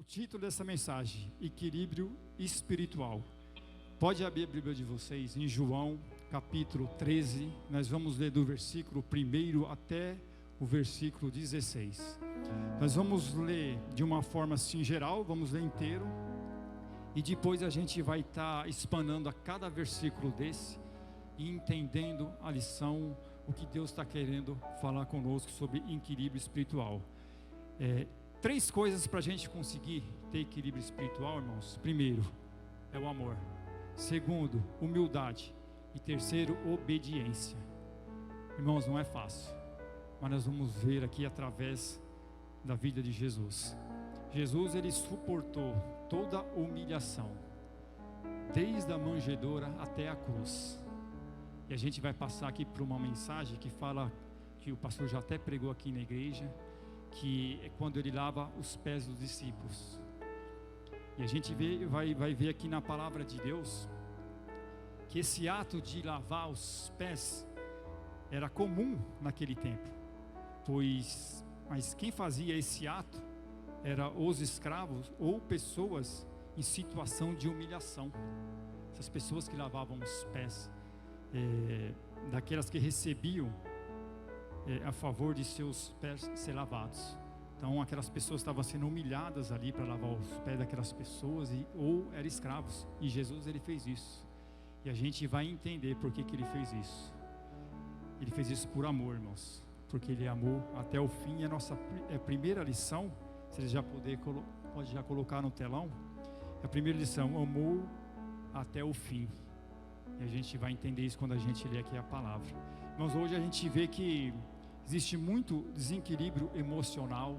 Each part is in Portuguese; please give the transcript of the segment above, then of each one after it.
título dessa mensagem: equilíbrio espiritual. Pode abrir a Bíblia de vocês em João capítulo 13. Nós vamos ler do versículo 1 até o versículo 16. Nós vamos ler de uma forma assim geral, vamos ler inteiro, e depois a gente vai estar explanando a cada versículo desse e entendendo a lição, o que Deus está querendo falar conosco sobre equilíbrio espiritual. Três coisas para a gente conseguir ter equilíbrio espiritual, irmãos. Primeiro, é o amor. Segundo, humildade. E terceiro, obediência. Irmãos, não é fácil, mas nós vamos ver aqui através da vida de Jesus. Jesus, ele suportou toda humilhação, desde a manjedoura até a cruz. E a gente vai passar aqui por uma mensagem que fala, que o pastor já até pregou aqui na igreja, que é quando ele lava os pés dos discípulos. E a gente vai ver aqui na palavra de Deus que esse ato de lavar os pés era comum naquele tempo, mas quem fazia esse ato eram os escravos ou pessoas em situação de humilhação. Essas pessoas que lavavam os pés, daquelas que recebiam a favor de seus pés ser lavados. Então aquelas pessoas estavam sendo humilhadas ali para lavar os pés daquelas pessoas, ou eram escravos, e Jesus, ele fez isso. E a gente vai entender por que ele fez isso. Ele fez isso por amor, irmãos, porque ele amou até o fim. E a nossa primeira lição, se ele já pode já colocar no telão, a primeira lição: amou até o fim. E a gente vai entender isso quando a gente lê aqui a palavra. Mas hoje a gente vê que existe muito desequilíbrio emocional,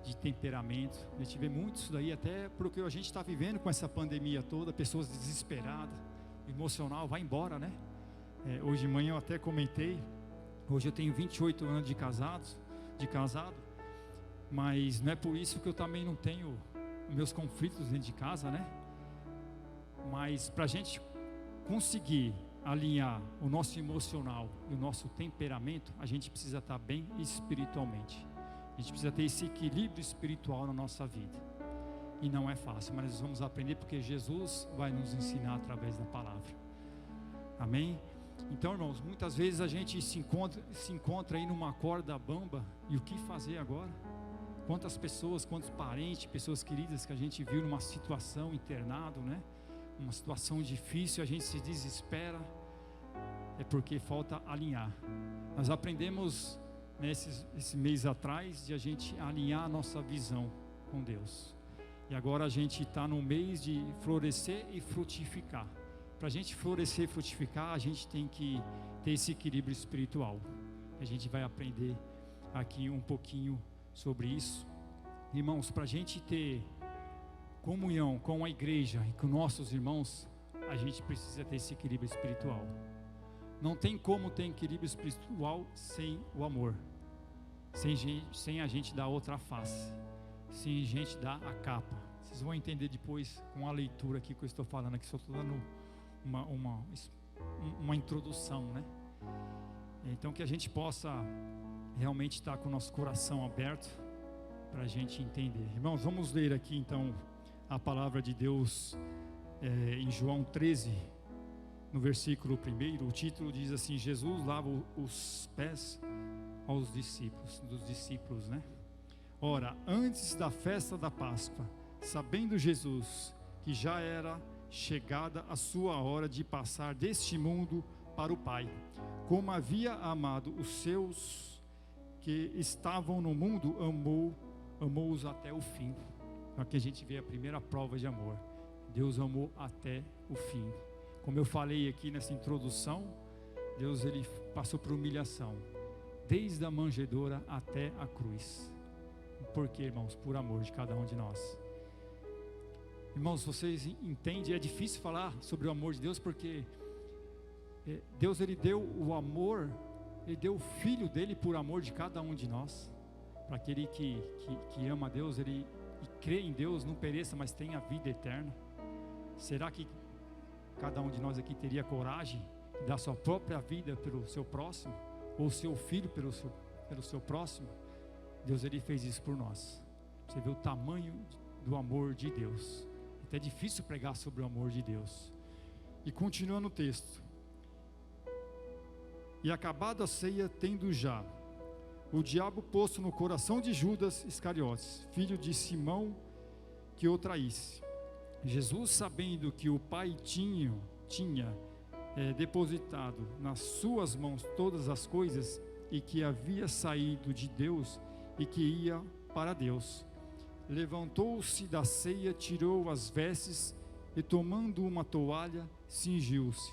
de temperamento. A gente vê muito isso daí, até porque a gente está vivendo com essa pandemia toda, pessoas desesperadas, emocional vai embora, né? Hoje de manhã eu até comentei, hoje eu tenho 28 anos de casado, mas não é por isso que eu também não tenho meus conflitos dentro de casa, né? Mas para a gente conseguir alinhar o nosso emocional e o nosso temperamento, a gente precisa estar bem espiritualmente. A gente precisa ter esse equilíbrio espiritual na nossa vida. E não é fácil, mas nós vamos aprender porque Jesus vai nos ensinar através da palavra. Amém? Então, irmãos, muitas vezes a gente se encontra aí numa corda bamba, e o que fazer agora? Quantas pessoas, quantos parentes, pessoas queridas que a gente viu numa situação internado, né? Uma situação difícil, a gente se desespera, é porque falta alinhar. Nós aprendemos esse mês atrás de a gente alinhar a nossa visão com Deus, e agora a gente está no mês de florescer e frutificar. Para a gente florescer e frutificar, a gente tem que ter esse equilíbrio espiritual. A gente vai aprender aqui um pouquinho sobre isso, irmãos. Para a gente ter comunhão com a igreja e com nossos irmãos, a gente precisa ter esse equilíbrio espiritual. Não tem como ter equilíbrio espiritual sem o amor, sem a gente dar outra face, sem a gente dar a capa. Vocês vão entender depois com a leitura aqui que eu estou falando aqui, só estou dando uma introdução, né? Então que a gente possa realmente estar com o nosso coração aberto para a gente entender. Irmãos, vamos ler aqui então a palavra de Deus em João 13, no versículo 1. O título diz assim: Jesus lava os pés dos discípulos, né? Ora, antes da festa da Páscoa, sabendo Jesus que já era chegada a sua hora de passar deste mundo para o Pai, como havia amado os seus que estavam no mundo, amou-os até o fim. Aqui a gente vê a primeira prova de amor. Deus amou até o fim. Como eu falei aqui nessa introdução, Deus, ele passou por humilhação, desde a manjedoura até a cruz. Por quê, irmãos? Por amor de cada um de nós. Irmãos, vocês entendem? É difícil falar sobre o amor de Deus, porque Deus, ele deu o amor, ele deu o Filho dele por amor de cada um de nós. Para aquele que ama a Deus, ele e crê em Deus, não pereça, mas tenha vida eterna. Será que cada um de nós aqui teria coragem de dar sua própria vida pelo seu próximo, ou seu filho pelo seu próximo? Deus, ele fez isso por nós. Você vê o tamanho do amor de Deus. É até difícil pregar sobre o amor de Deus. E continua no texto: e acabada a ceia, tendo já o diabo posto no coração de Judas Iscariotes, filho de Simão, que o traísse, Jesus, sabendo que o Pai tinha depositado nas suas mãos todas as coisas, e que havia saído de Deus e que ia para Deus, levantou-se da ceia, tirou as vestes e, tomando uma toalha, cingiu-se.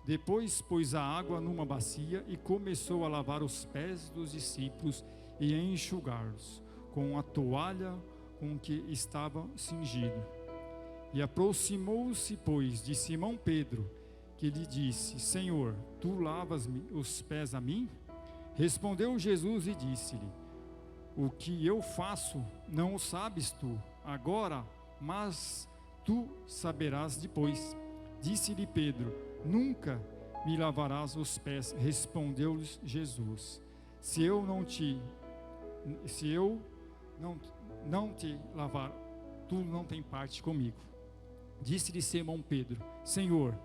Depois pôs a água numa bacia e começou a lavar os pés dos discípulos e a enxugá-los com a toalha com que estava cingido. E aproximou-se, pois, de Simão Pedro, que lhe disse: Senhor, tu lavas-me os pés a mim? Respondeu Jesus e disse-lhe: o que eu faço não o sabes tu agora, mas tu saberás depois. Disse-lhe Pedro: nunca me lavarás os pés. Respondeu-lhes Jesus: se eu não te lavar, tu não tem parte comigo. Disse-lhe Simão Pedro: Senhor,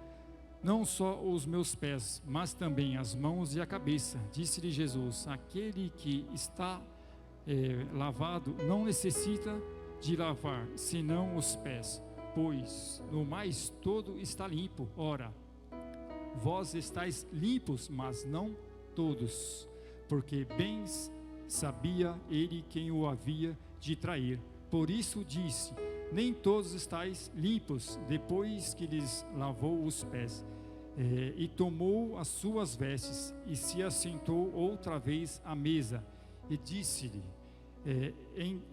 não só os meus pés, mas também as mãos e a cabeça. Disse-lhe Jesus: aquele que está lavado não necessita de lavar, senão os pés, pois no mais todo está limpo. Ora, vós estáis limpos, mas não todos, porque bem sabia ele quem o havia de trair. Por isso disse: nem todos estáis limpos. Depois que lhes lavou os pés, e tomou as suas vestes, e se assentou outra vez à mesa, e disse-lhe: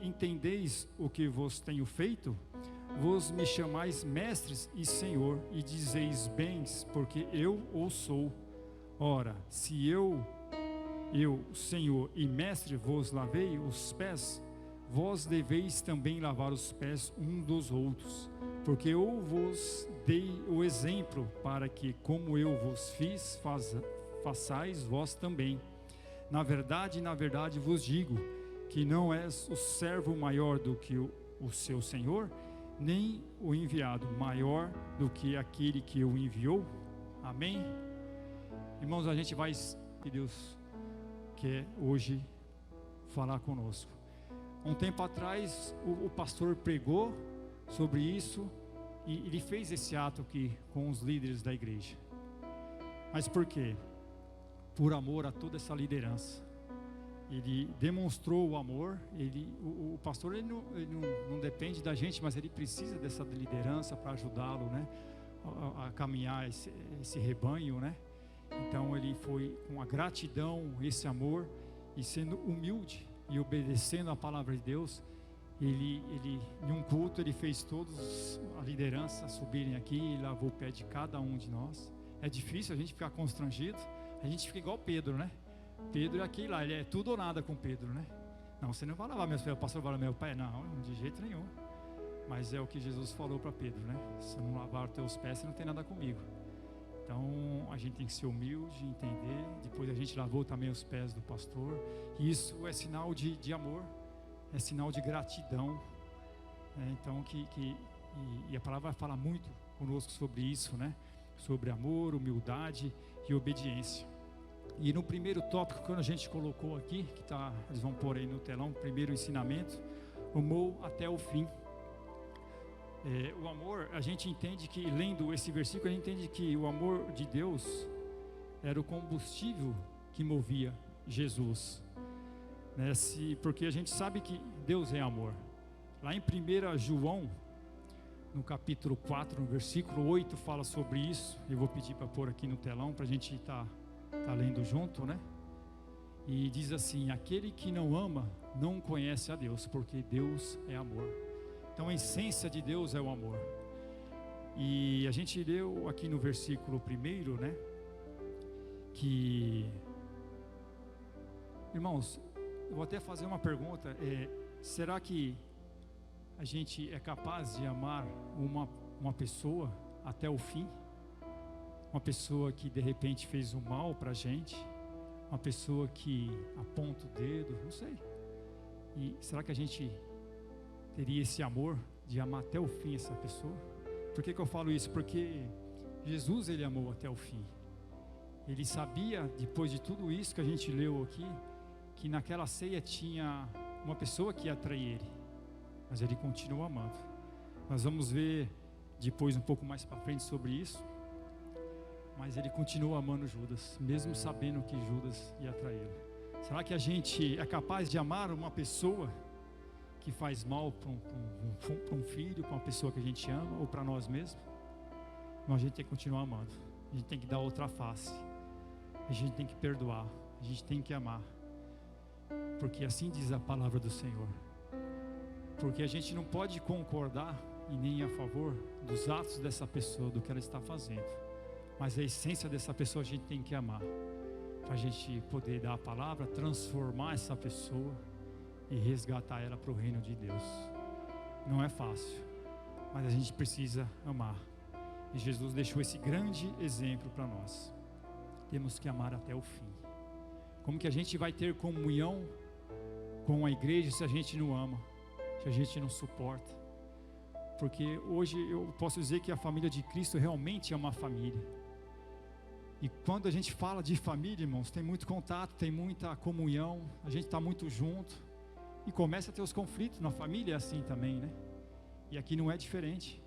entendeis o que vos tenho feito? Vos me chamais mestres e senhor, e dizeis bens, porque eu o sou. Ora, se eu, senhor e mestre, vos lavei os pés, vós deveis também lavar os pés uns dos outros, porque eu vos dei o exemplo, para que, como eu vos fiz, façais vós também. Na verdade vos digo, que não és o servo maior do que o seu senhor, nem o enviado maior do que aquele que o enviou. Amém? Irmãos, a gente vai, que Deus quer hoje falar conosco. Um tempo atrás o pastor pregou sobre isso, e ele fez esse ato aqui com os líderes da igreja. Mas por quê? Por amor a toda essa liderança. Ele demonstrou o amor. O pastor ele não depende da gente, mas ele precisa dessa liderança para ajudá-lo, né, a caminhar esse rebanho, né? Então ele foi com a gratidão, esse amor, e sendo humilde e obedecendo a palavra de Deus. Ele em um culto ele fez todos a liderança subirem aqui e lavou o pé de cada um de nós. É difícil a gente ficar constrangido. A gente fica igual Pedro, né? Pedro é aquele lá, ele é tudo ou nada com Pedro, né? Não, você não vai lavar meus pés, o pastor vai lavar meu pé? Não, de jeito nenhum. Mas é o que Jesus falou para Pedro, né? Se não lavar os teus pés, você não tem nada comigo. Então a gente tem que ser humilde, entender. Depois a gente lavou também os pés do pastor. E isso é sinal de amor, é sinal de gratidão, né? Então e a palavra vai falar muito conosco sobre isso, né? Sobre amor, humildade e obediência. E no primeiro tópico que a gente colocou aqui, que tá, eles vão pôr aí no telão, primeiro ensinamento, amou até o fim. O amor, a gente entende que, lendo esse versículo, a gente entende que o amor de Deus era o combustível que movia Jesus, né? Porque a gente sabe que Deus é amor. Lá em 1 João, no capítulo 4, no versículo 8, fala sobre isso. Eu vou pedir para pôr aqui no telão, para a gente estar lendo junto, né? E diz assim: aquele que não ama não conhece a Deus, porque Deus é amor. Então a essência de Deus é o amor. E a gente leu aqui no versículo 1, né, que, irmãos, eu vou até fazer uma pergunta: será que a gente é capaz de amar uma pessoa até o fim? Uma pessoa que de repente fez o mal para a gente, uma pessoa que aponta o dedo, não sei. E será que a gente teria esse amor de amar até o fim essa pessoa. Por que eu falo isso? Porque Jesus, ele amou até o fim. Ele sabia, depois de tudo isso que a gente leu aqui, que naquela ceia tinha uma pessoa que ia trair ele, mas ele continuou amando. Nós vamos ver depois um pouco mais para frente sobre isso, mas ele continuou amando Judas, mesmo sabendo que Judas ia traí-lo. Será que a gente é capaz de amar uma pessoa que faz mal para um filho, para uma pessoa que a gente ama, ou para nós mesmos? Não, a gente tem que continuar amando, a gente tem que dar outra face, a gente tem que perdoar, a gente tem que amar, porque assim diz a palavra do Senhor. Porque a gente não pode concordar e nem a favor dos atos dessa pessoa, do que ela está fazendo, mas a essência dessa pessoa a gente tem que amar, para a gente poder dar a palavra, transformar essa pessoa e resgatar ela para o reino de Deus. Não é fácil, mas a gente precisa amar, e Jesus deixou esse grande exemplo para nós. Temos que amar até o fim. Como que a gente vai ter comunhão com a igreja se a gente não ama, se a gente não suporta? Porque hoje eu posso dizer que a família de Cristo realmente é uma família. E quando a gente fala de família, irmãos, tem muito contato, tem muita comunhão, a gente está muito junto, e começa a ter os conflitos. Na família é assim também, né? E aqui não é diferente.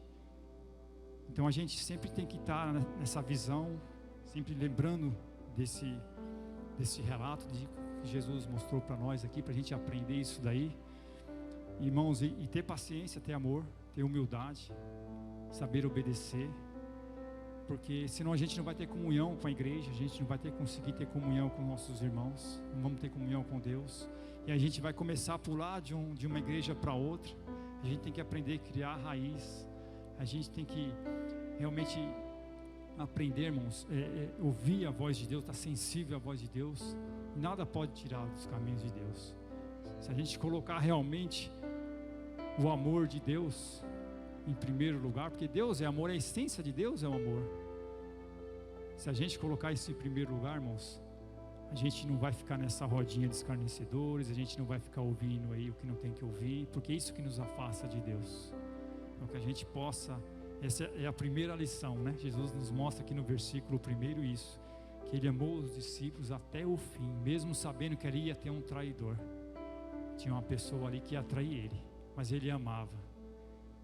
Então a gente sempre tem que estar nessa visão, sempre lembrando desse relato que Jesus mostrou para nós aqui, para a gente aprender isso daí, irmãos, e ter paciência, ter amor, ter humildade, saber obedecer, porque senão a gente não vai ter comunhão com a igreja, a gente não vai conseguir ter comunhão com nossos irmãos, não vamos ter comunhão com Deus, e a gente vai começar a pular de uma igreja para outra. A gente tem que aprender a criar raiz, a gente tem que realmente aprender, irmãos, ouvir a voz de Deus, estar sensível à voz de Deus. Nada pode tirar dos caminhos de Deus. Se a gente colocar realmente o amor de Deus em primeiro lugar, porque Deus é amor, a essência de Deus é o amor. Se a gente colocar isso em primeiro lugar, irmãos, a gente não vai ficar nessa rodinha de escarnecedores, a gente não vai ficar ouvindo aí o que não tem que ouvir, porque é isso que nos afasta de Deus. Então que a gente possa, essa é a primeira lição, né? Jesus nos mostra aqui no versículo 1 isso, que ele amou os discípulos até o fim, mesmo sabendo que ali ia ter um traidor. Tinha uma pessoa ali que ia trair ele, mas ele amava.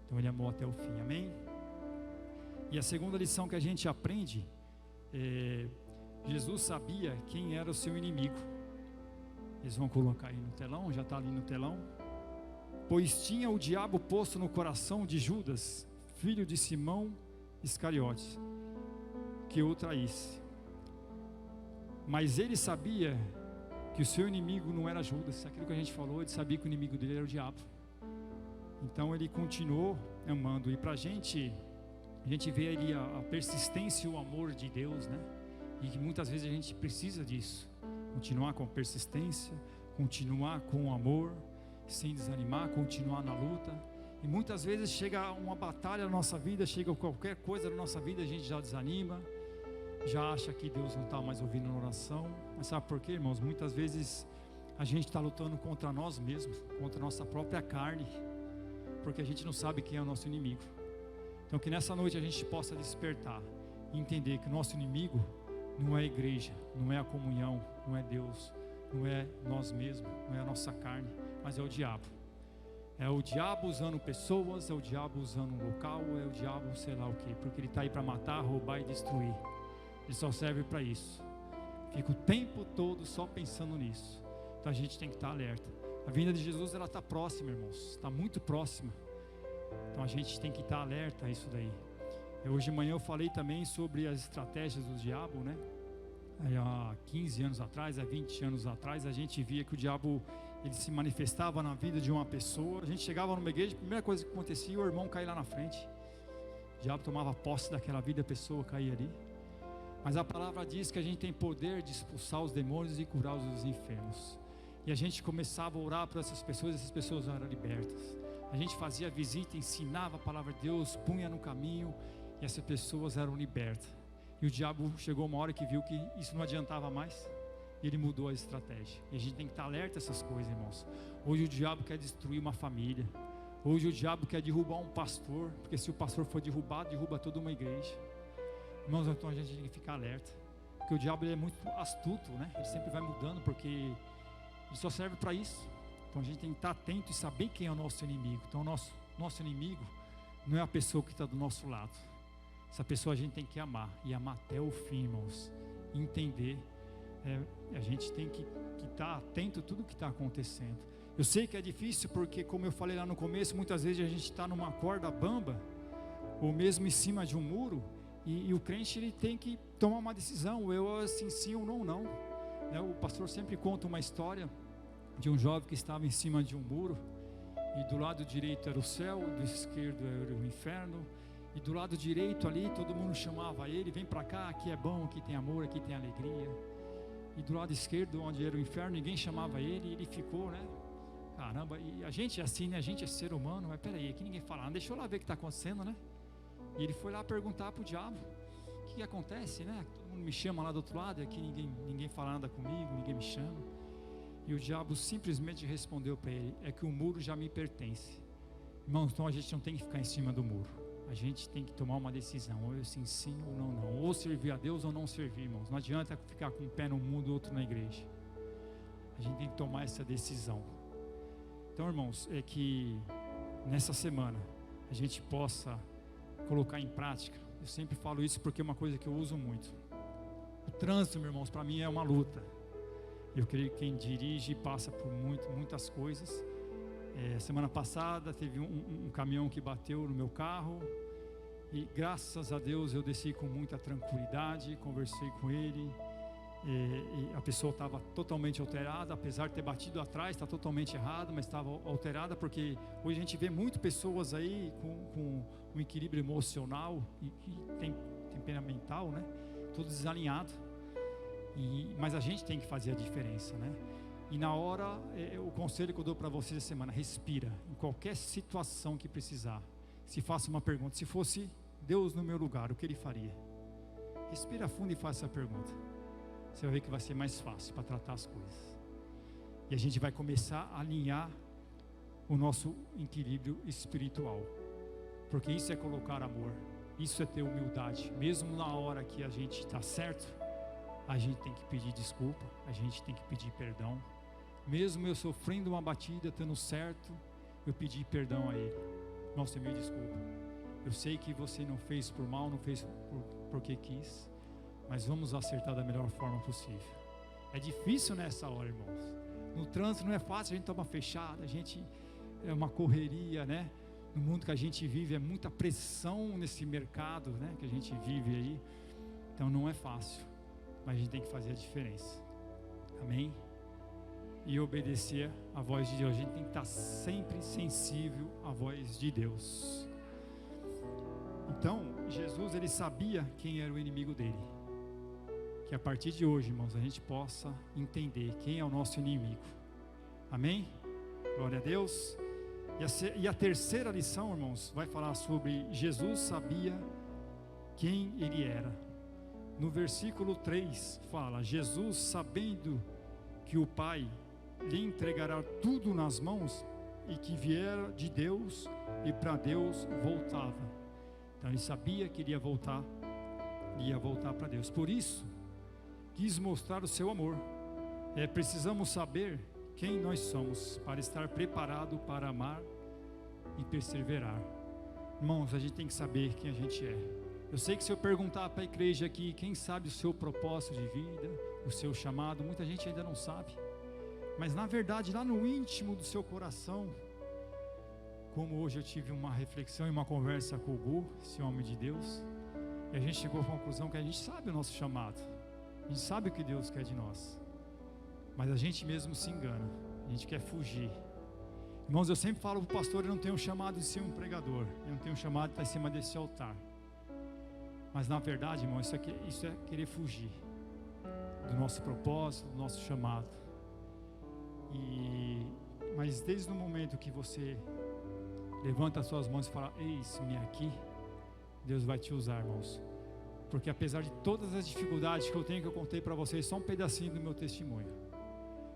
Então ele amou até o fim, amém? E a segunda lição que a gente aprende Jesus sabia quem era o seu inimigo. Eles vão colocar aí no telão, já está ali no telão. Pois tinha o diabo posto no coração de Judas, filho de Simão Iscariotes, que o traísse. Mas ele sabia que o seu inimigo não era Judas, aquilo que a gente falou, ele sabia que o inimigo dele era o diabo. Então ele continuou amando. E para a gente vê ali a persistência e o amor de Deus, né? E que muitas vezes a gente precisa disso, continuar com persistência, continuar com o amor, sem desanimar, continuar na luta. E muitas vezes chega uma batalha na nossa vida, chega qualquer coisa na nossa vida, a gente já desanima, já acha que Deus não está mais ouvindo a oração. Mas sabe por quê, irmãos? Muitas vezes a gente está lutando contra nós mesmos, contra a nossa própria carne, porque a gente não sabe quem é o nosso inimigo. Então que nessa noite a gente possa despertar e entender que o nosso inimigo não é a igreja, não é a comunhão, não é Deus, não é nós mesmos, não é a nossa carne, mas é o diabo. É o diabo usando pessoas, é o diabo usando um local, é o diabo sei lá o que, porque ele está aí para matar, roubar e destruir. Ele só serve para isso. Fica o tempo todo só pensando nisso. Então a gente tem que estar alerta. A vinda de Jesus, ela está próxima, irmãos, está muito próxima. Então a gente tem que estar alerta a isso daí. Hoje de manhã eu falei também sobre as estratégias do diabo, né? Há 15 anos atrás, há 20 anos atrás, a gente via que o diabo, ele se manifestava na vida de uma pessoa. A gente chegava numa igreja, a primeira coisa que acontecia, o irmão caía lá na frente. O diabo tomava posse daquela vida, a pessoa caía ali. Mas a palavra diz que a gente tem poder de expulsar os demônios e curar os enfermos. E a gente começava a orar por essas pessoas eram libertas. A gente fazia visita, ensinava a palavra de Deus, punha no caminho, e essas pessoas eram libertas. E o diabo chegou uma hora que viu que isso não adiantava mais, e ele mudou a estratégia. E a gente tem que estar alerta a essas coisas, irmãos. Hoje o diabo quer destruir uma família, Hoje o diabo quer derrubar um pastor, porque se o pastor for derrubado, derruba toda uma igreja. Irmãos, então a gente tem que ficar alerta, porque o diabo ele é muito astuto, né? Ele sempre vai mudando, porque ele só serve para isso. Então a gente tem que estar atento e saber quem é o nosso inimigo. Então o nosso inimigo não é a pessoa que está do nosso lado. Essa pessoa a gente tem que amar, e amar até o fim, irmãos. Entender, a gente tem que estar atento a tudo que está acontecendo. Eu sei que é difícil, porque como eu falei lá no começo, muitas vezes a gente está numa corda bamba, ou mesmo em cima de um muro, e o crente ele tem que tomar uma decisão, eu assim, sim ou não. O pastor sempre conta uma história de um jovem que estava em cima de um muro, e do lado direito era o céu, do esquerdo era o inferno, e do lado direito ali todo mundo chamava ele, vem para cá, aqui é bom, aqui tem amor, aqui tem alegria. E do lado esquerdo, onde era o inferno, ninguém chamava ele, e ele ficou, né? Caramba, e a gente é assim, né? A gente é ser humano, mas peraí, aqui ninguém fala, deixa eu lá ver o que está acontecendo, né? E ele foi lá perguntar para o diabo, o que acontece, né? Todo mundo me chama lá do outro lado, e aqui ninguém fala nada comigo, ninguém me chama. E o diabo simplesmente respondeu para ele, é que o muro já me pertence. Irmãos, então a gente não tem que ficar em cima do muro. A gente tem que tomar uma decisão, ou eu sim ou não, ou servir a Deus ou não servir, irmãos. Não adianta ficar com um pé no mundo e outro na igreja. A gente tem que tomar essa decisão. Então, irmãos, é que nessa semana a gente possa colocar em prática. Eu sempre falo isso porque é uma coisa que eu uso muito. O trânsito, meus irmãos, para mim é uma luta. Eu creio que quem dirige passa por muitas coisas. Semana passada teve um caminhão que bateu no meu carro, e graças a Deus eu desci com muita tranquilidade, conversei com ele, e a pessoa estava totalmente alterada, apesar de ter batido atrás, está totalmente errado, mas estava alterada, porque hoje a gente vê muitas pessoas aí com um equilíbrio emocional e temperamental, né? Tudo desalinhado, mas a gente tem que fazer a diferença, né? E na hora, o conselho que eu dou para vocês essa semana, respira, em qualquer situação que precisar, se faça uma pergunta, se fosse Deus no meu lugar, o que Ele faria? Respira fundo e faça essa pergunta, você vai ver que vai ser mais fácil para tratar as coisas, e a gente vai começar a alinhar o nosso equilíbrio espiritual, porque isso é colocar amor, isso é ter humildade, mesmo na hora que a gente está certo, a gente tem que pedir desculpa, a gente tem que pedir perdão. Mesmo eu sofrendo uma batida, estando certo, eu pedi perdão a Ele. Nossa, me desculpa. Eu sei que você não fez por mal, não fez porque quis, mas vamos acertar da melhor forma possível. É difícil nessa hora, irmãos. No trânsito não é fácil, a gente toma fechada, é uma correria, né? No mundo que a gente vive, é muita pressão nesse mercado, né? Que a gente vive aí. Então não é fácil, mas a gente tem que fazer a diferença. Amém? E obedecer a voz de Deus. A gente tem que estar sempre sensível à voz de Deus. Então, Jesus, ele sabia quem era o inimigo dele. Que a partir de hoje, irmãos, a gente possa entender quem é o nosso inimigo. Amém? Glória a Deus. E a terceira lição, irmãos, vai falar sobre Jesus sabia quem ele era. No versículo 3 fala, Jesus sabendo que o Pai lhe entregará tudo nas mãos e que viera de Deus e para Deus voltava. Então ele sabia que ele ia voltar para Deus. Por isso quis mostrar o seu amor. Precisamos saber quem nós somos para estar preparado para amar e perseverar. Irmãos, a gente tem que saber quem a gente é. Eu sei que se eu perguntar para a igreja aqui, quem sabe o seu propósito de vida, o seu chamado, muita gente ainda não sabe. Mas na verdade, lá no íntimo do seu coração, como hoje eu tive uma reflexão e uma conversa com o Gu, esse homem de Deus, e a gente chegou à conclusão que a gente sabe o nosso chamado, a gente sabe o que Deus quer de nós, mas a gente mesmo se engana, a gente quer fugir. Irmãos, eu sempre falo para o pastor, eu não tenho chamado de ser um pregador, eu não tenho chamado de estar em cima desse altar. Mas na verdade, irmão, isso é querer fugir do nosso propósito, do nosso chamado. Mas desde o momento que você levanta as suas mãos e fala, eis-me aqui, Deus vai te usar, irmãos. Porque apesar de todas as dificuldades que eu tenho, que eu contei para vocês, só um pedacinho do meu testemunho.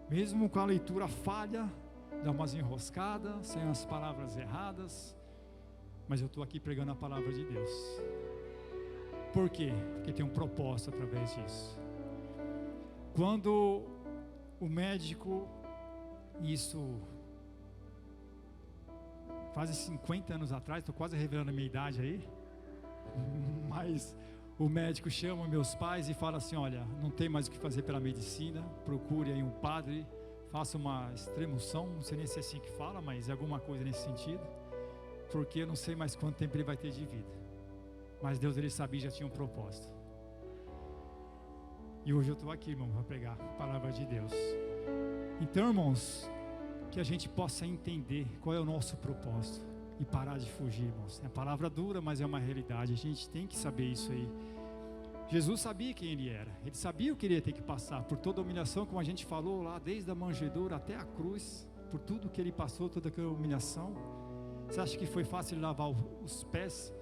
Mesmo com a leitura falha, dar umas enroscadas, sem as palavras erradas, mas eu estou aqui pregando a palavra de Deus. Por quê? Porque tem um propósito através disso. Quando o médico, isso quase 50 anos atrás, estou quase revelando a minha idade aí, mas o médico chama meus pais e fala assim: olha, não tem mais o que fazer pela medicina, procure aí um padre, faça uma extremunção, não sei nem se é assim que fala, mas é alguma coisa nesse sentido, porque eu não sei mais quanto tempo ele vai ter de vida. Mas Deus, ele sabia, já tinha um propósito. E hoje eu estou aqui, irmão, para pregar a palavra de Deus. Então, irmãos, que a gente possa entender qual é o nosso propósito e parar de fugir, irmãos. É palavra dura, mas é uma realidade. A gente tem que saber isso aí. Jesus sabia quem ele era. Ele sabia o que ele ia ter que passar por toda a humilhação, como a gente falou lá, desde a manjedoura até a cruz, por tudo que ele passou, toda aquela humilhação. Você acha que foi fácil ele lavar os pés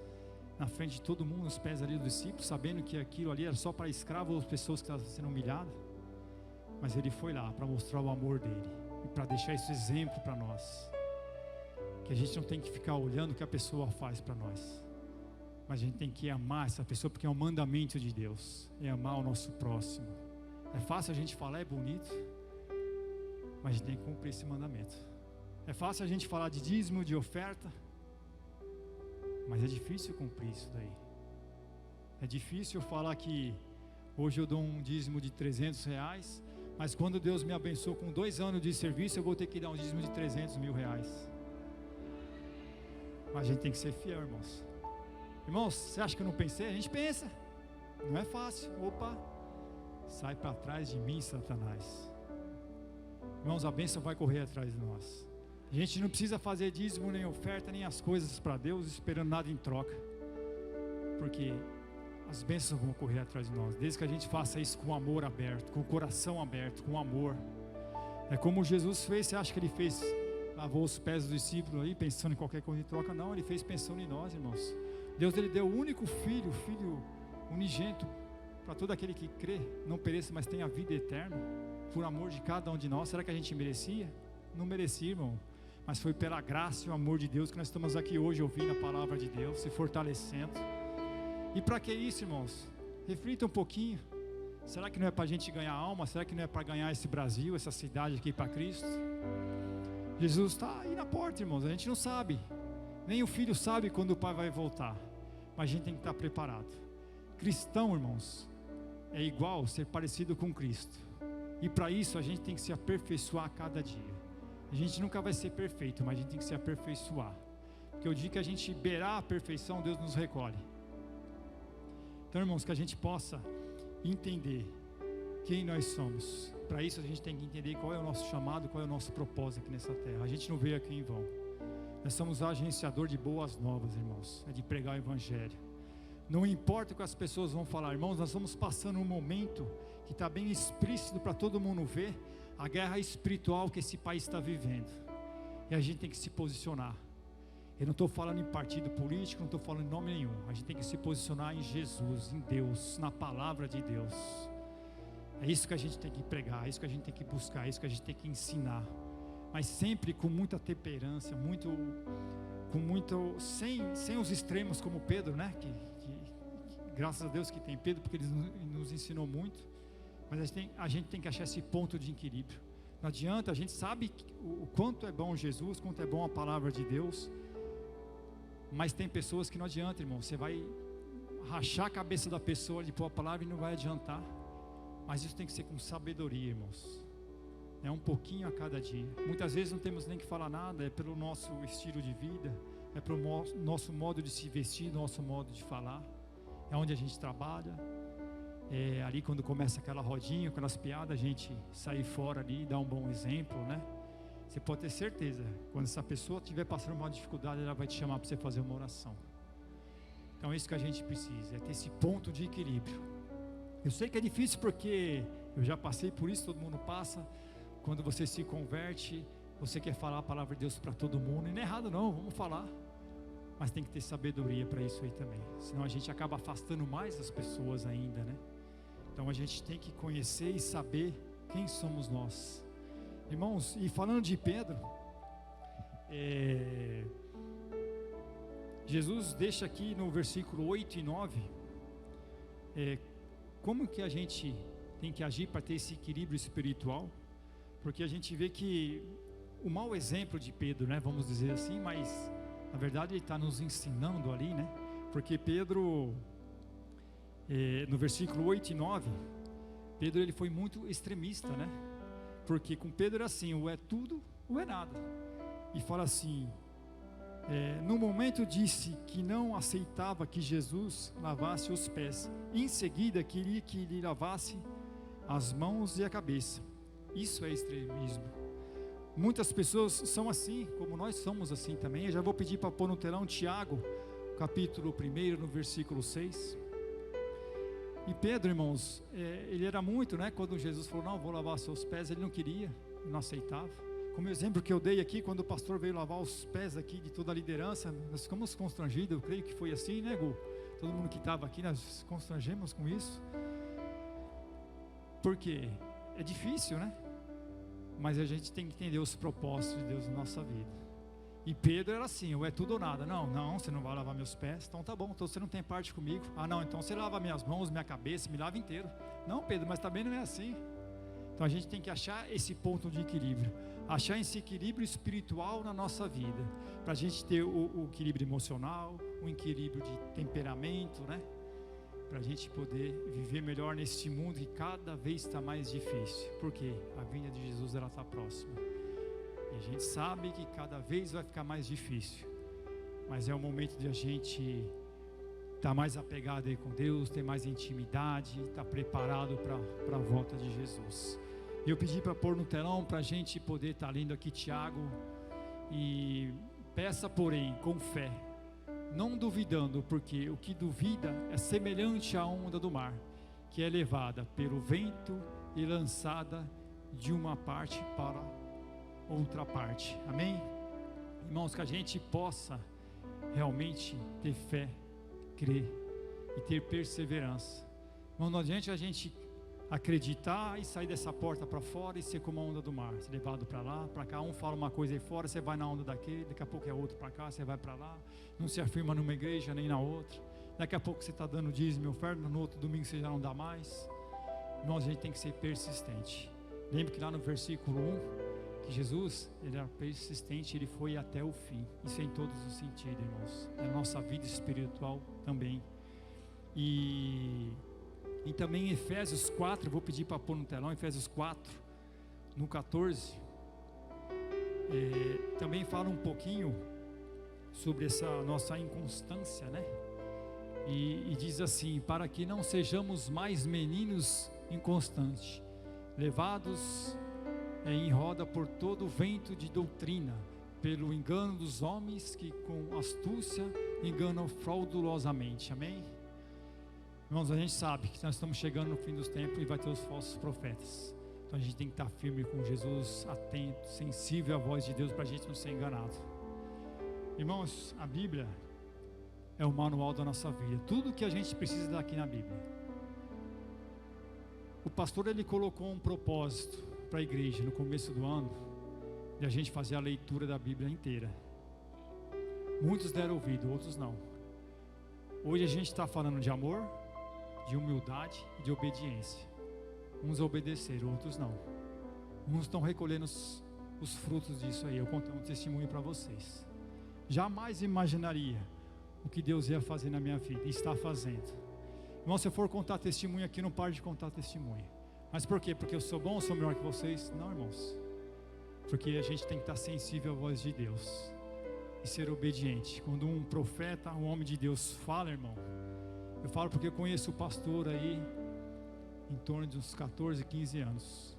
na frente de todo mundo, os pés ali dos discípulos, sabendo que aquilo ali era só para escravos ou pessoas que estavam sendo humilhadas? Mas ele foi lá para mostrar o amor dele e para deixar esse exemplo para nós, que a gente não tem que ficar olhando o que a pessoa faz para nós, mas a gente tem que amar essa pessoa, porque é um mandamento de Deus, é amar o nosso próximo. É fácil a gente falar, é bonito, mas a gente tem que cumprir esse mandamento. É fácil a gente falar de dízimo, de oferta, mas é difícil cumprir isso daí. É difícil eu falar que hoje eu dou um dízimo de R$300, mas quando Deus me abençoou com 2 anos de serviço, eu vou ter que dar um dízimo de R$300 mil. Mas a gente tem que ser fiel, irmãos. Irmãos, você acha que eu não pensei? A gente pensa. Não é fácil. Opa, sai para trás de mim, Satanás. Irmãos, a bênção vai correr atrás de nós. A gente não precisa fazer dízimo, nem oferta, nem as coisas para Deus, esperando nada em troca, porque as bênçãos vão correr atrás de nós, desde que a gente faça isso com amor aberto, com o coração aberto, com amor. É como Jesus fez. Você acha que ele fez, lavou os pés dos discípulos aí, pensando em qualquer coisa em troca? Não, ele fez pensando em nós, irmãos. Deus, ele deu o único filho, o filho unigênito, para todo aquele que crê, não pereça, mas tenha a vida eterna, por amor de cada um de nós. Será que a gente merecia? Não merecia, irmão, mas foi pela graça e o amor de Deus que nós estamos aqui hoje ouvindo a palavra de Deus, se fortalecendo. E para que isso, irmãos? Reflita um pouquinho. Será que não é para a gente ganhar alma? Será que não é para ganhar esse Brasil, essa cidade aqui para Cristo? Jesus está aí na porta, irmãos. A gente não sabe, nem o filho sabe quando o pai vai voltar, mas a gente tem que estar preparado. Cristão, irmãos, é igual ser parecido com Cristo, e para isso a gente tem que se aperfeiçoar a cada dia. A gente nunca vai ser perfeito, mas a gente tem que se aperfeiçoar, porque o dia que a gente beirar a perfeição, Deus nos recolhe. Então, irmãos, que a gente possa entender quem nós somos. Para isso a gente tem que entender qual é o nosso chamado, qual é o nosso propósito aqui nessa terra. A gente não veio aqui em vão. Nós somos agenciador de boas novas, irmãos, é de pregar o evangelho. Não importa o que as pessoas vão falar, irmãos, nós estamos passando um momento que está bem explícito para todo mundo ver, a guerra espiritual que esse país está vivendo, e a gente tem que se posicionar. Eu não estou falando em partido político, não estou falando em nome nenhum. A gente tem que se posicionar em Jesus, em Deus, na palavra de Deus. É isso que a gente tem que pregar, é isso que a gente tem que buscar, é isso que a gente tem que ensinar, mas sempre com muita temperança, sem os extremos, como Pedro, né? Que graças a Deus que tem Pedro, porque ele nos ensinou muito. Mas a gente tem que achar esse ponto de equilíbrio. Não adianta, a gente sabe o quanto é bom Jesus, quanto é bom a palavra de Deus, mas tem pessoas que não adianta, irmão. Você vai rachar a cabeça da pessoa de pôr a palavra e não vai adiantar. Mas isso tem que ser com sabedoria, irmãos. É um pouquinho a cada dia. Muitas vezes não temos nem que falar nada, é pelo nosso estilo de vida, é pelo nosso modo de se vestir, nosso modo de falar, é onde a gente trabalha. É ali quando começa aquela rodinha, aquelas piadas, a gente sair fora ali e dar um bom exemplo, né? Você pode ter certeza, quando essa pessoa estiver passando uma dificuldade, ela vai te chamar para você fazer uma oração. Então é isso que a gente precisa, é ter esse ponto de equilíbrio. Eu sei que é difícil porque eu já passei por isso, todo mundo passa. Quando você se converte, você quer falar a palavra de Deus para todo mundo, e não é errado não, vamos falar. Mas tem que ter sabedoria para isso aí também, senão a gente acaba afastando mais as pessoas ainda, né? Então a gente tem que conhecer e saber quem somos nós. Irmãos, e falando de Pedro, Jesus deixa aqui no versículo 8 e 9, como que a gente tem que agir para ter esse equilíbrio espiritual, porque a gente vê que o mau exemplo de Pedro, né, vamos dizer assim, mas na verdade ele está nos ensinando ali, né, porque Pedro, no versículo 8 e 9, Pedro ele foi muito extremista, né, porque com Pedro era assim, ou é tudo ou é nada, e fala assim, no momento disse que não aceitava que Jesus lavasse os pés, em seguida queria que lhe lavasse as mãos e a cabeça. Isso é extremismo. Muitas pessoas são assim, como nós somos assim também. Eu já vou pedir para pôr no telão Tiago, capítulo 1, no versículo 6. E Pedro, irmãos, ele era muito, né? Quando Jesus falou, não, vou lavar seus pés, ele não queria, não aceitava. Como exemplo que eu dei aqui, quando o pastor veio lavar os pés aqui de toda a liderança, nós ficamos constrangidos, eu creio que foi assim, né, Gu? Todo mundo que estava aqui, nós constrangemos com isso. Porque é difícil, né? Mas a gente tem que entender os propósitos de Deus na nossa vida. E Pedro era assim, ou é tudo ou nada. Não, você não vai lavar meus pés, então tá bom, então você não tem parte comigo. Ah não, então você lava minhas mãos, minha cabeça, me lava inteiro. Não, Pedro, mas também não é assim. Então a gente tem que achar esse ponto de equilíbrio, achar esse equilíbrio espiritual na nossa vida, para a gente ter o equilíbrio emocional, o equilíbrio de temperamento, né? Para a gente poder viver melhor neste mundo que cada vez está mais difícil, porque a vinda de Jesus ela está próxima, e a gente sabe que cada vez vai ficar mais difícil, mas é o momento de a gente estar mais apegado aí com Deus, ter mais intimidade, estar preparado para a volta de Jesus. E eu pedi para pôr no telão para a gente poder estar lendo aqui Tiago, e peça porém com fé, não duvidando, porque o que duvida é semelhante à onda do mar, que é levada pelo vento e lançada de uma parte para outra parte. Amém? Irmãos, que a gente possa realmente ter fé, crer e ter perseverança. Não adianta a gente acreditar e sair dessa porta para fora e ser como a onda do mar, ser levado para lá, para cá. Um fala uma coisa aí fora, você vai na onda daquele, daqui a pouco é outro para cá, você vai para lá, não se afirma numa igreja nem na outra. Daqui a pouco você está dando dízimo e oferta, no outro domingo você já não dá mais. Irmãos, a gente tem que ser persistente. Lembre que lá no versículo 1, que Jesus, ele era persistente, ele foi até o fim. Isso é em todos os sentidos, irmãos. É a nossa vida espiritual também. E também em Efésios 4, vou pedir para pôr no telão, Efésios 4, no 14, também fala um pouquinho sobre essa nossa inconstância, né? E diz assim, para que não sejamos mais meninos inconstantes, levados em roda por todo o vento de doutrina, pelo engano dos homens que com astúcia enganam fraudulosamente. Amém? Irmãos, a gente sabe que nós estamos chegando no fim dos tempos e vai ter os falsos profetas. Então a gente tem que estar firme com Jesus, atento, sensível à voz de Deus, para a gente não ser enganado. Irmãos, a Bíblia é o manual da nossa vida. Tudo que a gente precisa dar aqui na Bíblia. O pastor, ele colocou um propósito para a igreja no começo do ano, de a gente fazer a leitura da Bíblia inteira. Muitos deram ouvido, outros não. Hoje a gente está falando de amor, de humildade e de obediência. Uns obedeceram, outros não. Uns estão recolhendo os frutos disso aí. Eu contei um testemunho para vocês. Jamais imaginaria o que Deus ia fazer na minha vida, e está fazendo. Irmão, se eu for contar testemunho aqui, não pare de contar testemunho. Mas por quê? Porque eu sou bom ou sou melhor que vocês? Não, irmãos. Porque a gente tem que estar sensível à voz de Deus e ser obediente. Quando um profeta, um homem de Deus fala, irmão, eu falo porque eu conheço o pastor aí em torno de uns 14, 15 anos.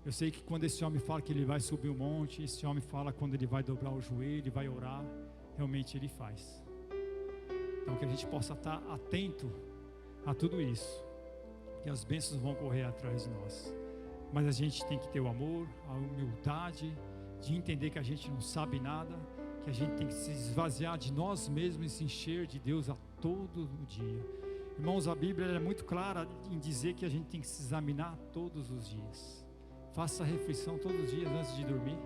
Eu sei que quando esse homem fala que ele vai subir o monte, esse homem fala quando ele vai dobrar o joelho, vai orar, realmente ele faz. Então que a gente possa estar atento a tudo isso, que as bênçãos vão correr atrás de nós. Mas a gente tem que ter o amor, a humildade de entender que a gente não sabe nada, que a gente tem que se esvaziar de nós mesmos e se encher de Deus a todo o dia. Irmãos, a Bíblia é muito clara em dizer que a gente tem que se examinar todos os dias. Faça reflexão todos os dias antes de dormir.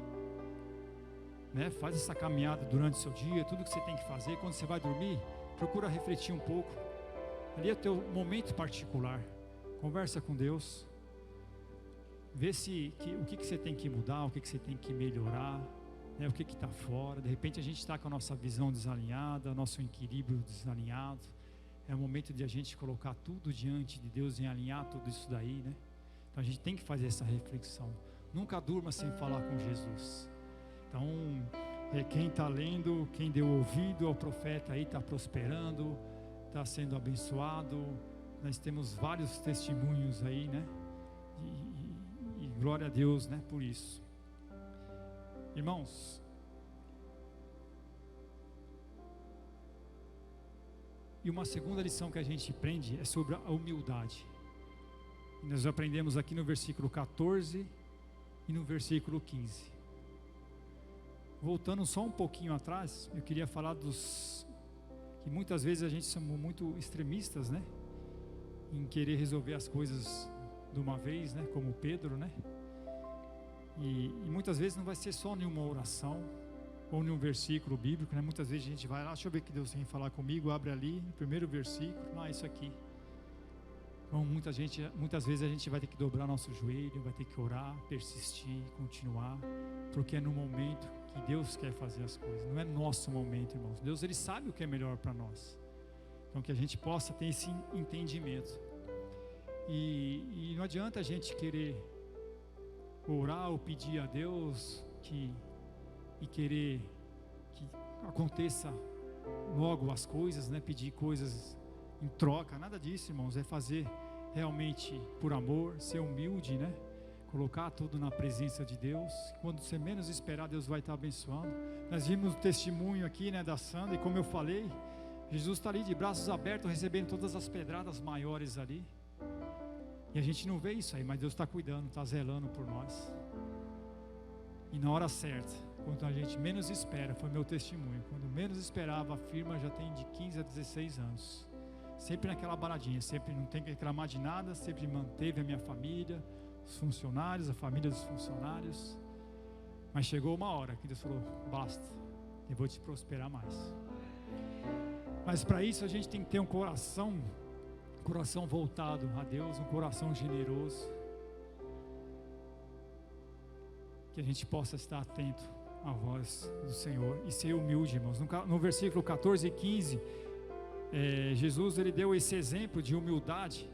né? Faz essa caminhada durante o seu dia, tudo que você tem que fazer. Quando você vai dormir, procura refletir um pouco. Ali é o teu momento particular. Conversa com Deus. Vê o que você tem que mudar, o que você tem que melhorar, né? O que está fora. De repente a gente está com a nossa visão desalinhada, nosso equilíbrio desalinhado. É o momento de a gente colocar tudo diante de Deus e alinhar tudo isso daí, né? Então a gente tem que fazer essa reflexão. Nunca durma sem falar com Jesus. Então, quem está lendo, quem deu ouvido ao profeta aí, está prosperando, está sendo abençoado. Nós temos vários testemunhos aí, né? E glória a Deus, né? Por isso. Irmãos, e uma segunda lição que a gente aprende é sobre a humildade. Nós aprendemos aqui no versículo 14 e no versículo 15. Voltando só um pouquinho atrás, eu queria falar que muitas vezes a gente somos muito extremistas, né? Em querer resolver as coisas de uma vez, né? Como Pedro, né? E muitas vezes não vai ser só nenhuma oração ou nenhum versículo bíblico, né? Muitas vezes a gente vai lá, deixa eu ver o que Deus tem que falar comigo, abre ali, no primeiro versículo, isso aqui. Então muitas vezes a gente vai ter que dobrar nosso joelho, vai ter que orar, persistir, continuar, porque é no momento que Deus quer fazer as coisas, não é nosso momento, irmãos. Deus, Ele sabe o que é melhor para nós. Então que a gente possa ter esse entendimento. E não adianta a gente querer orar ou pedir a Deus e querer que aconteça logo as coisas, né? Pedir coisas em troca, nada disso, irmãos. É fazer realmente por amor, ser humilde, né? Colocar tudo na presença de Deus. Quando você menos esperar, Deus vai estar abençoando. Nós vimos o testemunho aqui, né, da Sandra, e como eu falei, Jesus está ali de braços abertos, recebendo todas as pedradas maiores ali. E a gente não vê isso aí, mas Deus está cuidando, está zelando por nós. E na hora certa, quando a gente menos espera, foi meu testemunho, quando menos esperava, a firma já tem de 15 a 16 anos. Sempre naquela baradinha, sempre não tem que reclamar de nada, sempre manteve a minha família, os funcionários, a família dos funcionários. Mas chegou uma hora que Deus falou, basta, eu vou te prosperar mais. Mas para isso a gente tem que ter um coração voltado a Deus, um coração generoso, que a gente possa estar atento à voz do Senhor e ser humilde, irmãos. No versículo 14 e 15, Jesus ele deu esse exemplo de humildade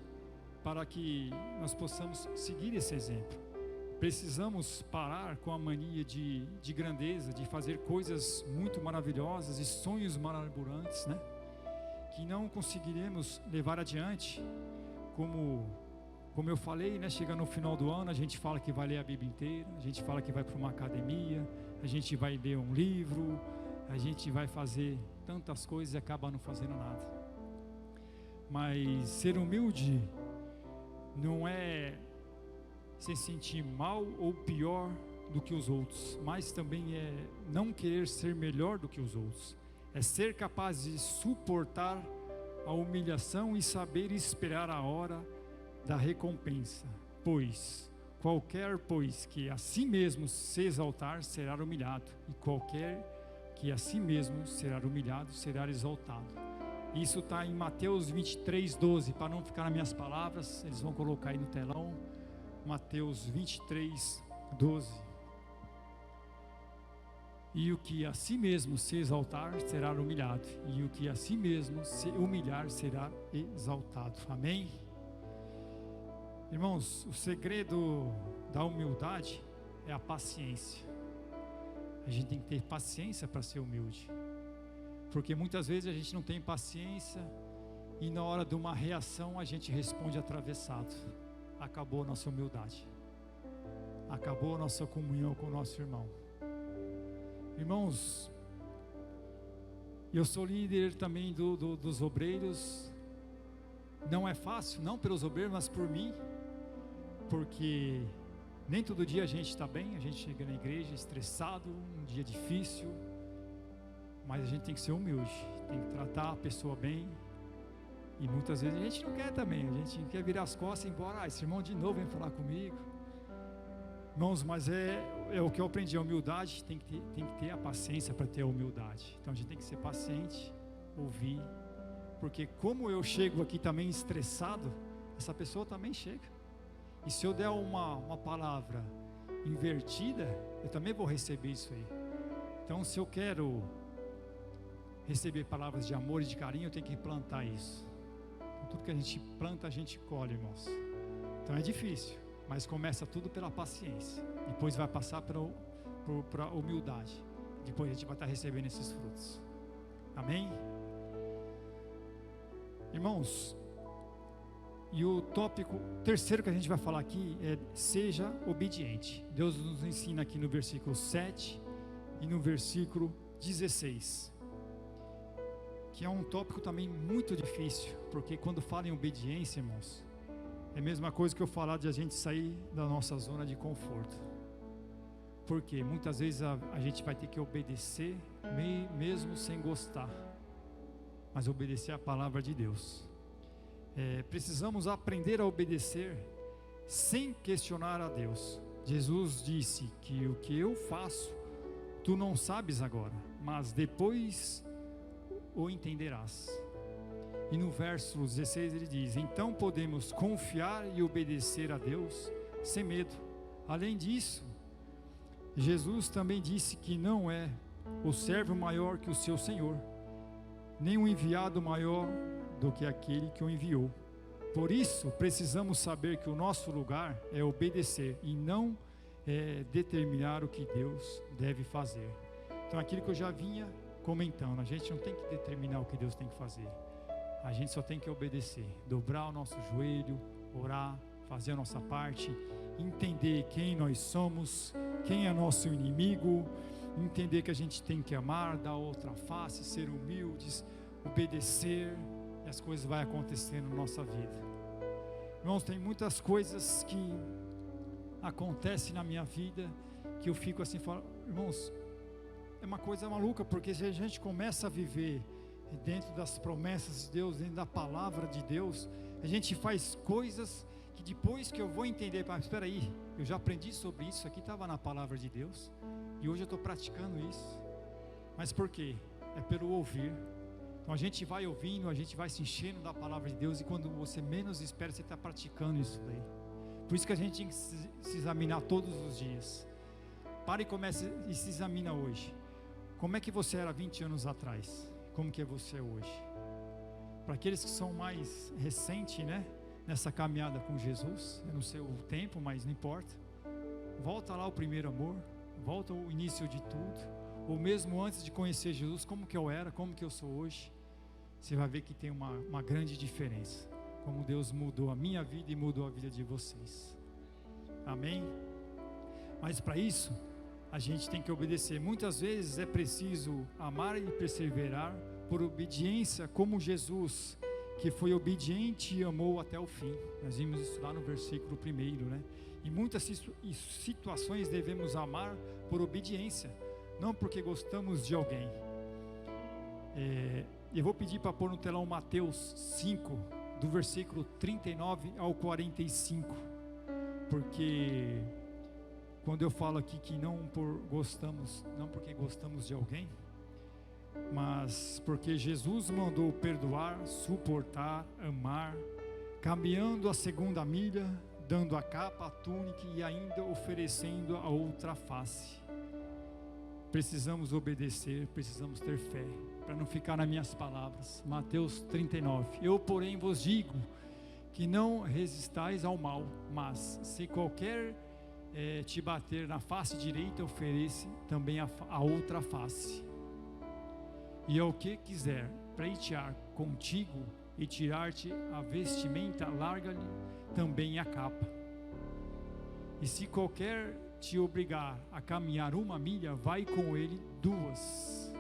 para que nós possamos seguir esse exemplo. Precisamos parar com a mania de grandeza, de fazer coisas muito maravilhosas e sonhos maravilhosos, né? Que não conseguiremos levar adiante, como eu falei, né? Chega no final do ano, a gente fala que vai ler a Bíblia inteira, a gente fala que vai para uma academia, a gente vai ler um livro, a gente vai fazer tantas coisas e acaba não fazendo nada. Mas ser humilde não é se sentir mal ou pior do que os outros, mas também é não querer ser melhor do que os outros. É ser capaz de suportar a humilhação e saber esperar a hora da recompensa. Pois que a si mesmo se exaltar será humilhado, e qualquer que a si mesmo será humilhado será exaltado. Isso está em Mateus 23, 12. Para não ficar nas minhas palavras, eles vão colocar aí no telão. Mateus 23, 12. E o que a si mesmo se exaltar será humilhado, e o que a si mesmo se humilhar será exaltado. Amém? Irmãos, o segredo da humildade é a paciência. A gente tem que ter paciência para ser humilde, porque muitas vezes a gente não tem paciência e na hora de uma reação a gente responde atravessado. Acabou a nossa humildade, acabou a nossa comunhão com o nosso irmão. Irmãos, eu sou líder também dos obreiros. Não é fácil, não pelos obreiros, mas por mim, porque nem todo dia a gente está bem. A gente chega na igreja estressado, um dia difícil, mas a gente tem que ser humilde, tem que tratar a pessoa bem. E muitas vezes a gente não quer também, a gente quer virar as costas e ir embora. Esse irmão de novo vem falar comigo. Irmãos, mas é o que eu aprendi, a humildade, tem que ter a paciência para ter a humildade. Então a gente tem que ser paciente, ouvir, porque como eu chego aqui também estressado, essa pessoa também chega. E se eu der uma palavra invertida, eu também vou receber isso aí. Então, se eu quero receber palavras de amor e de carinho, eu tenho que plantar isso. Então, tudo que a gente planta, a gente colhe, irmãos. Então é difícil, mas começa tudo pela paciência. Depois vai passar para a humildade. Depois a gente vai estar recebendo esses frutos. Amém? Irmãos, e o tópico terceiro que a gente vai falar aqui é: seja obediente. Deus nos ensina aqui no versículo 7 e no versículo 16, que é um tópico também muito difícil, porque quando fala em obediência, irmãos, é a mesma coisa que eu falar de a gente sair da nossa zona de conforto. Porque muitas vezes a gente vai ter que obedecer mesmo sem gostar, mas obedecer a palavra de Deus. Precisamos aprender a obedecer sem questionar a Deus. Jesus disse que o que eu faço, tu não sabes agora, mas depois o entenderás. E no verso 16 ele diz: então podemos confiar e obedecer a Deus sem medo. Além disso, Jesus também disse que não é o servo maior que o seu Senhor, nem o enviado maior do que aquele que o enviou. Por isso, precisamos saber que o nosso lugar é obedecer e não determinar o que Deus deve fazer. Então, aquilo que eu já vinha comentando, a gente não tem que determinar o que Deus tem que fazer. A gente só tem que obedecer, dobrar o nosso joelho, orar, fazer a nossa parte, entender quem nós somos, quem é nosso inimigo, entender que a gente tem que amar, dar outra face, ser humildes, obedecer, e as coisas vão acontecendo na nossa vida. Irmãos, tem muitas coisas que acontecem na minha vida que eu fico assim, irmãos, é uma coisa maluca, porque se a gente começa a viver dentro das promessas de Deus, dentro da palavra de Deus, a gente faz coisas que depois que eu vou entender, mas espera aí, eu já aprendi sobre isso aqui, estava na palavra de Deus, e hoje eu estou praticando isso. Mas por quê? É pelo ouvir. Então a gente vai ouvindo, a gente vai se enchendo da palavra de Deus, e quando você menos espera, você está praticando isso daí. Por isso que a gente tem que se examinar todos os dias. Para e comece e se examina hoje. Como é que você era 20 anos atrás? Como que é você hoje? Para aqueles que são mais recentes, né, nessa caminhada com Jesus, eu não sei o tempo, mas não importa. Volta lá ao primeiro amor, volta ao início de tudo, ou mesmo antes de conhecer Jesus, como que eu era, como que eu sou hoje. Você vai ver que tem uma grande diferença, como Deus mudou a minha vida e mudou a vida de vocês. Amém? Mas para isso, a gente tem que obedecer. Muitas vezes é preciso amar e perseverar por obediência, como Jesus, que foi obediente e amou até o fim. Nós vimos isso lá no versículo 1, né? Em muitas situações devemos amar por obediência, não porque gostamos de alguém. Eu vou pedir para pôr no telão Mateus 5, do versículo 39 ao 45, porque quando eu falo aqui que não porque gostamos de alguém, mas porque Jesus mandou perdoar, suportar, amar, caminhando a segunda milha, dando a capa, a túnica e ainda oferecendo a outra face. Precisamos obedecer, precisamos ter fé, para não ficar nas minhas palavras. Mateus 39, eu porém vos digo, que não resistais ao mal, mas se qualquer te bater na face direita, oferece também a outra face. E ao que quiser pleitear contigo e tirar-te a vestimenta, larga-lhe também a capa. E se qualquer te obrigar a caminhar 1 milha, vai com ele 2.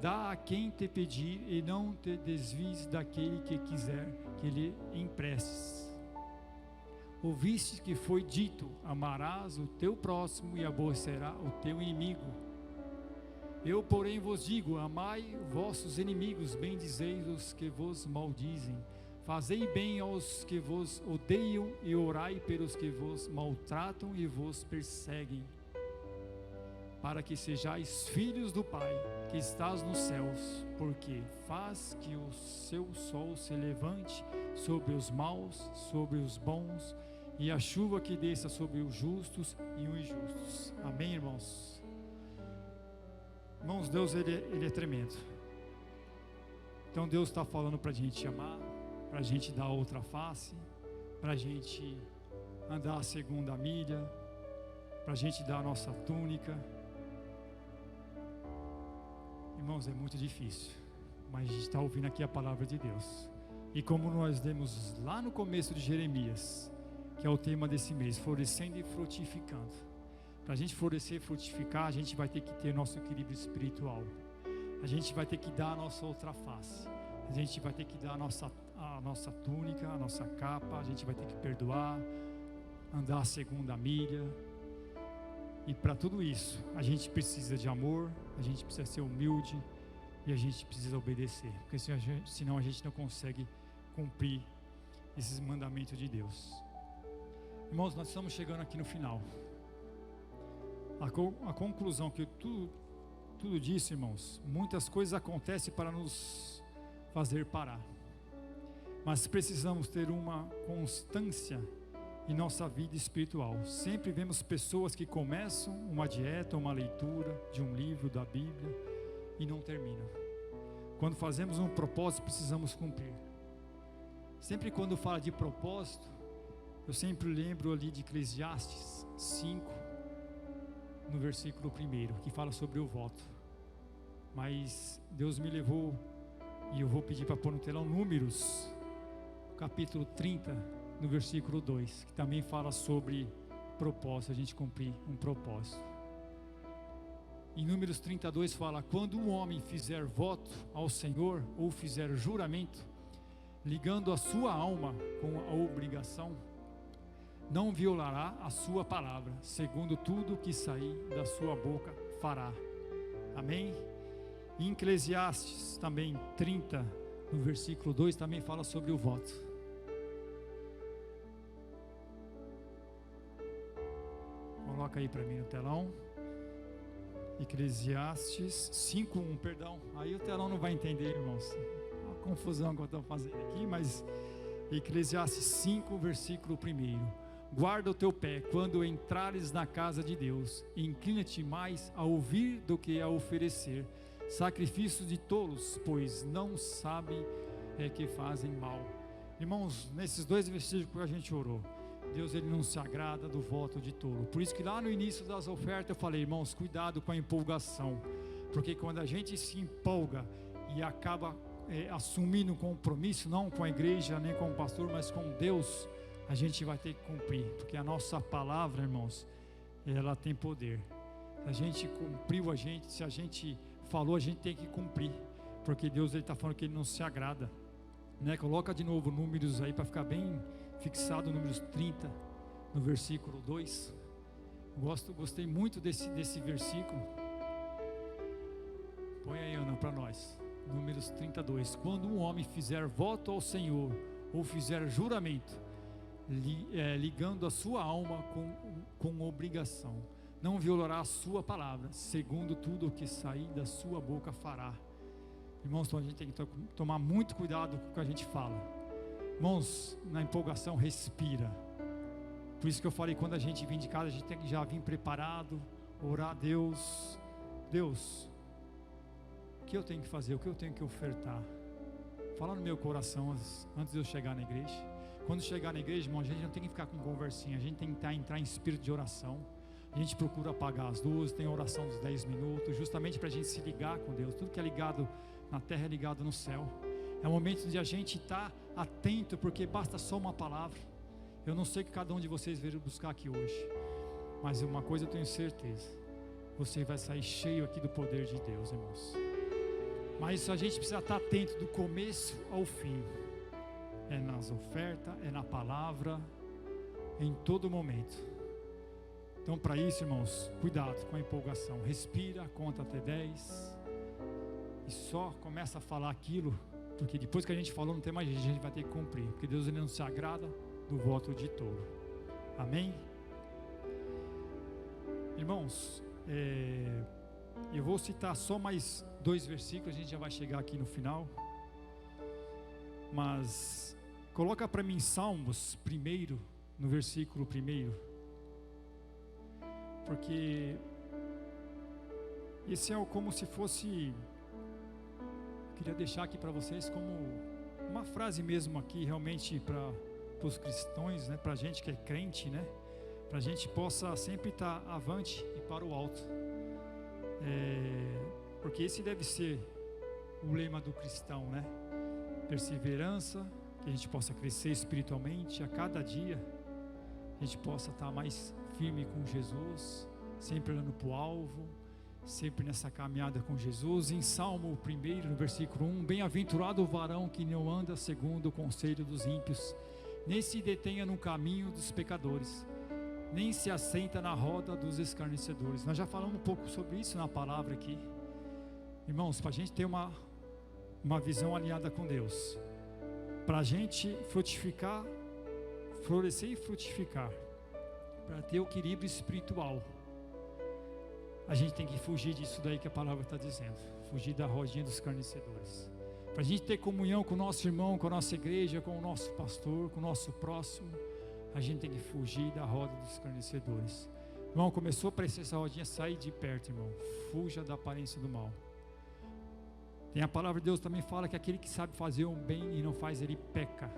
Dá a quem te pedir e não te desvies daquele que quiser que lhe emprestes. Ouviste que foi dito: amarás o teu próximo e aborrecerás o teu inimigo. Eu, porém, vos digo: amai vossos inimigos, bendizei os que vos maldizem, Fazei bem aos que vos odeiam e orai pelos que vos maltratam e vos perseguem, para que sejais filhos do Pai que estás nos céus, porque faz que o seu sol se levante sobre os maus, sobre os bons, e a chuva que desça sobre os justos e os injustos. Amém, irmãos? Irmãos, Deus ele é tremendo. Então Deus está falando para a gente amar, para a gente dar outra face, para a gente andar a segunda milha, para a gente dar a nossa túnica. Irmãos, é muito difícil, mas a gente está ouvindo aqui a palavra de Deus. E como nós lemos lá no começo de Jeremias, que é o tema desse mês, florescendo e frutificando. Para a gente florescer e frutificar, a gente vai ter que ter nosso equilíbrio espiritual. A gente vai ter que dar a nossa outra face. A gente vai ter que dar a nossa túnica, a nossa capa. A gente vai ter que perdoar, andar a segunda milha. E para tudo isso, a gente precisa de amor, a gente precisa ser humilde e a gente precisa obedecer. Porque senão a gente não consegue cumprir esses mandamentos de Deus. Irmãos, nós estamos chegando aqui no final. A conclusão que tudo disso, irmãos, muitas coisas acontecem para nos fazer parar, mas precisamos ter uma constância em nossa vida espiritual. Sempre vemos pessoas que começam uma dieta, uma leitura de um livro da Bíblia e não terminam. Quando fazemos um propósito, precisamos cumprir. Sempre quando fala de propósito, eu sempre lembro ali de Eclesiastes 5, no versículo 1, que fala sobre o voto. Mas Deus me levou, e eu vou pedir para pôr no telão, Números, capítulo 30, no versículo 2, que também fala sobre propósito, a gente cumprir um propósito. Em Números 32 fala: quando um homem fizer voto ao Senhor, ou fizer juramento, ligando a sua alma com a obrigação, não violará a sua palavra, segundo tudo que sair da sua boca fará. Amém? Em Eclesiastes também 30, no versículo 2, também fala sobre o voto. Coloca aí para mim no telão. Eclesiastes 5:1, perdão. Aí o telão não vai entender, irmãos. Uma confusão que eu estou fazendo aqui, mas Eclesiastes 5, versículo 1. Guarda o teu pé quando entrares na casa de Deus, inclina-te mais a ouvir do que a oferecer sacrifícios de tolos, pois não sabem que fazem mal. Irmãos, nesses dois versículos que a gente orou, Deus ele não se agrada do voto de tolo. Por isso que lá no início das ofertas eu falei, irmãos, cuidado com a empolgação, porque quando a gente se empolga e acaba assumindo um compromisso, não com a igreja nem com o pastor, mas com Deus, a gente vai ter que cumprir, porque a nossa palavra, irmãos, ela tem poder. A gente cumpriu, se a gente falou, a gente tem que cumprir, porque Deus está falando que ele não se agrada, né? Coloca de novo Números aí para ficar bem fixado, Números 30, no versículo 2. Gostei muito desse versículo. Põe aí, Ana, para nós. Números 32. Quando um homem fizer voto ao Senhor, ou fizer juramento, ligando a sua alma com obrigação, não violará a sua palavra, segundo tudo o que sair da sua boca fará. Irmãos, então a gente tem que tomar muito cuidado com o que a gente fala. Irmãos, na empolgação, respira. Por isso que eu falei, quando a gente vem de casa, a gente tem que já vir preparado, orar a Deus. Deus, o que eu tenho que fazer, o que eu tenho que ofertar? Fala no meu coração antes de eu chegar na igreja. Quando chegar na igreja, irmão, a gente não tem que ficar com conversinha, a gente tem que entrar em espírito de oração. A gente procura apagar as luzes, tem oração dos 10 minutos, justamente para a gente se ligar com Deus. Tudo que é ligado na terra é ligado no céu. É o momento de a gente estar atento, porque basta só uma palavra. Eu não sei o que cada um de vocês veio buscar aqui hoje, mas uma coisa eu tenho certeza: você vai sair cheio aqui do poder de Deus, irmãos. Mas a gente precisa estar atento do começo ao fim. É nas ofertas, é na palavra, em todo momento. Então, para isso, irmãos, cuidado com a empolgação. Respira, conta até 10 e só começa a falar aquilo Porque depois que a gente falou, não tem mais jeito, a gente vai ter que cumprir. Porque Deus ele não se agrada do voto de tolo. Amém? Irmãos, eu vou citar só mais 2 versículos, a gente já vai chegar aqui no final. Mas coloca para mim Salmos 1, no versículo 1. Porque esse é como se fosse, queria deixar aqui para vocês como uma frase mesmo aqui, realmente para os cristãos, né, para a gente que é crente, né, para a gente possa sempre estar avante e para o alto, porque esse deve ser o lema do cristão, né, perseverança, que a gente possa crescer espiritualmente a cada dia, a gente possa estar mais firme com Jesus, sempre olhando para o alvo, sempre nessa caminhada com Jesus. Em Salmo 1, no versículo 1, bem-aventurado o varão que não anda segundo o conselho dos ímpios, nem se detenha no caminho dos pecadores, nem se assenta na roda dos escarnecedores. Nós já falamos um pouco sobre isso na palavra aqui, irmãos, para a gente ter uma visão alinhada com Deus, para a gente frutificar, florescer e frutificar, para ter o equilíbrio espiritual, a gente tem que fugir disso daí que a palavra está dizendo, fugir da rodinha dos escarnecedores, para a gente ter comunhão com o nosso irmão, com a nossa igreja, com o nosso pastor, com o nosso próximo, a gente tem que fugir da roda dos escarnecedores. Irmão, começou a aparecer essa rodinha, sai de perto, irmão, fuja da aparência do mal. Tem a palavra de Deus também fala que aquele que sabe fazer um bem e não faz, ele peca.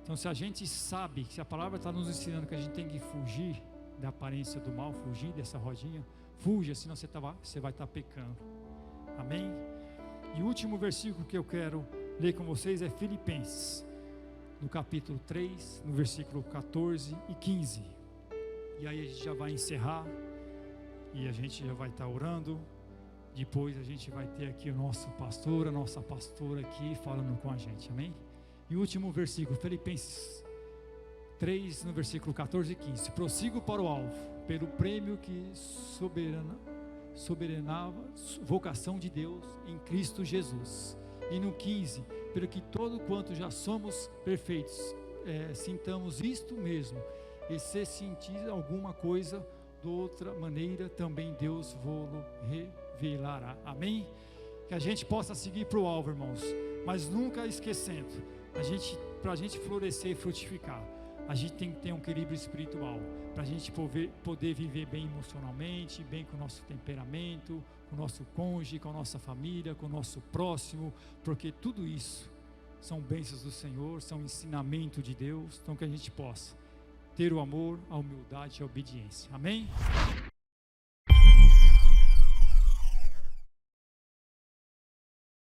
Então se a gente sabe, se a palavra está nos ensinando que a gente tem que fugir da aparência do mal, fugir dessa rodinha, fuja, senão você vai estar pecando. Amém? E o último versículo que eu quero ler com vocês é Filipenses, no capítulo 3, no versículo 14 e 15. E aí a gente já vai encerrar e a gente já vai estar orando. Depois a gente vai ter aqui o nosso pastor, a nossa pastora aqui falando com a gente, amém? E o último versículo, Filipenses 3, no versículo 14 e 15. Prossigo para o alvo, pelo prêmio que soberanava vocação de Deus em Cristo Jesus. E no 15, pelo que todo quanto já somos perfeitos, sintamos isto mesmo, e se sentir alguma coisa de outra maneira, também Deus vô-lo revelará. Amém? Que a gente possa seguir para o alvo, irmãos, mas nunca esquecendo, para a gente florescer e frutificar, a gente tem que ter um equilíbrio espiritual, para a gente poder viver bem emocionalmente, bem com o nosso temperamento, com o nosso cônjuge, com a nossa família, com o nosso próximo, porque tudo isso são bênçãos do Senhor, são ensinamento de Deus, então que a gente possa ter o amor, a humildade e a obediência. Amém?